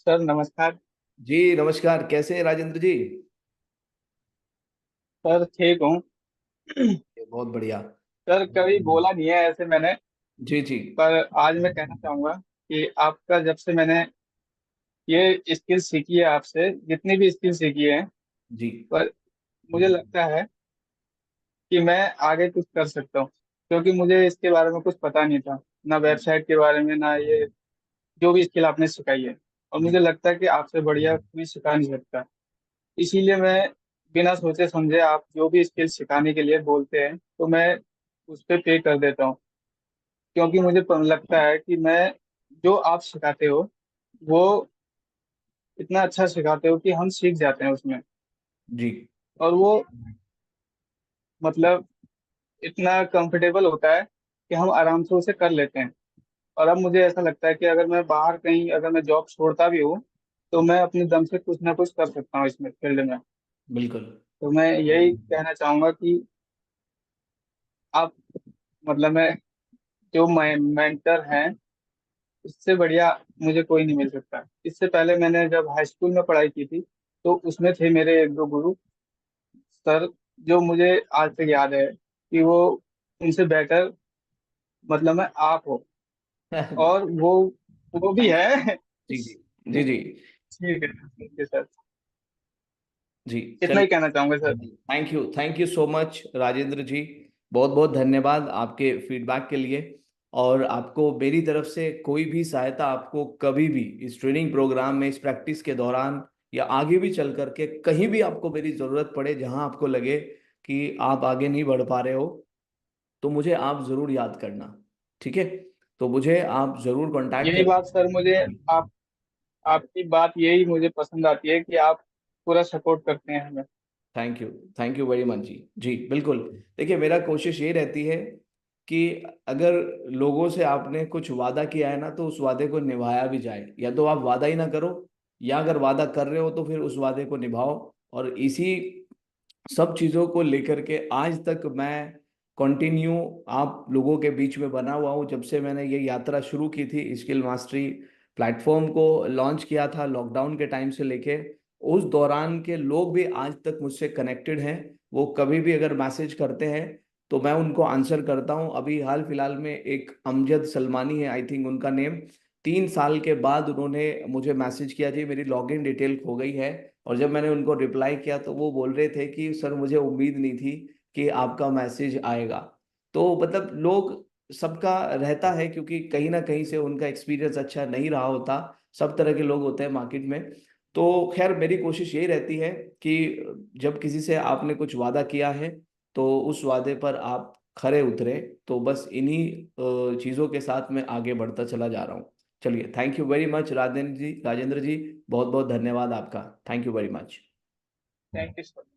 Sir नमस्कार। जी नमस्कार। कैसे हैं राजेंद्र जी? सर ठीक हूँ। बहुत बढ़िया। सर कभी बोला नहीं है ऐसे मैंने, जी जी। पर आज मैं कहना चाहूँगा कि आपका जब से मैंने ये स्किल सीखी है, आपसे जितनी भी स्किल सीखी है, जी पर मुझे लगता है कि मैं आगे कुछ कर सकता हूँ, क्योंकि मुझे इसके बारे में कुछ पता नहीं था, ना वेबसाइट के बारे में, ना ये जो भी स्किल आपने सिखाई है। और जी। मुझे लगता है कि आपसे बढ़िया कोई सिखा नहीं सकता। इसीलिए मैं बिना सोचे समझे आप जो भी स्किल सिखाने के लिए बोलते हैं तो मैं उस पर पे कर देता हूँ, क्योंकि मुझे लगता है कि मैं जो आप सिखाते हो वो इतना अच्छा सिखाते हो कि हम सीख जाते हैं उसमें। जी और वो मतलब इतना कंफर्टेबल होता है कि हम आराम से उसे कर लेते हैं। और अब मुझे ऐसा लगता है कि अगर मैं बाहर कहीं, अगर मैं जॉब छोड़ता भी हूँ, तो मैं अपने दम से कुछ ना कुछ कर सकता हूँ इसमें फील्ड में। बिल्कुल। तो मैं यही कहना चाहूंगा कि आप मतलब मैं जो मेंटर हैं, इससे बढ़िया मुझे कोई नहीं मिल सकता। इससे पहले मैंने जब हाई स्कूल में पढ़ाई की थी, तो उसमें थे मेरे एक दो गुरु सर, जो मुझे आज तक याद है कि वो उनसे बेटर मतलब मैं आप हो। और वो भी है। जी जी जी जी ठीक है, ठीक है सर। जी। इतना ही चलिए। कहना चाहूंगा sir. Thank you so much Rajendra ji. बहुत बहुत धन्यवाद आपके फीडबैक के लिए। और आपको मेरी तरफ से कोई भी सहायता आपको कभी भी इस ट्रेनिंग प्रोग्राम में, इस प्रैक्टिस के दौरान या आगे भी चल करके कहीं भी आपको मेरी ज़रूरत पड़े, जहां आपको लगे कि आप आगे नहीं बढ़ पा रहे हो, तो मुझे आप ज़रूर याद करना। ठीक है? तो मुझे आप ज़रूर कांटेक्ट यही कर। बात सर मुझे, आप आपकी बात यही मुझे पसंद आती है कि आप पूरा सपोर्ट करते हैं हमें। Thank you. Thank you very much जी। जी बिल्कुल। देखिए, मेरा कोशिश ये रहती है कि अगर लोगों से आपने कुछ वादा किया है ना, तो उस वादे को निभाया भी जाए। या तो आप वादा ही ना करो, या अगर वादा कर रहे हो तो फिर उस वादे को निभाओ। और इसी सब चीज़ों को लेकर के आज तक मैं कंटिन्यू आप लोगों के बीच में बना हुआ हूँ। जब से मैंने ये यात्रा शुरू की थी, स्किल मास्टरी प्लेटफॉर्म को लॉन्च किया था लॉकडाउन के टाइम से लेके, उस दौरान के लोग भी आज तक मुझसे कनेक्टेड हैं। वो कभी भी अगर मैसेज करते हैं तो मैं उनको आंसर करता हूँ। अभी हाल फिलहाल में एक अमजद सलमानी है, आई थिंक उनका नेम, 3 साल के बाद उन्होंने मुझे मैसेज किया, जी मेरी लॉगिन डिटेल खो गई है। और जब मैंने उनको रिप्लाई किया तो वो बोल रहे थे कि सर मुझे उम्मीद नहीं थी कि आपका मैसेज आएगा। तो मतलब लोग, सबका रहता है, क्योंकि कहीं ना कहीं से उनका एक्सपीरियंस अच्छा नहीं रहा होता। सब तरह के लोग होते हैं मार्केट में। तो खैर, मेरी कोशिश यही रहती है कि जब किसी से आपने कुछ वादा किया है तो उस वादे पर आप खरे उतरे। तो बस इन्हीं चीज़ों के साथ मैं आगे बढ़ता चला जा रहा हूँ। चलिए, thank you very much Rajendra ji. Rajendra ji, बहुत बहुत धन्यवाद आपका। Thank you very much. Thank you sir.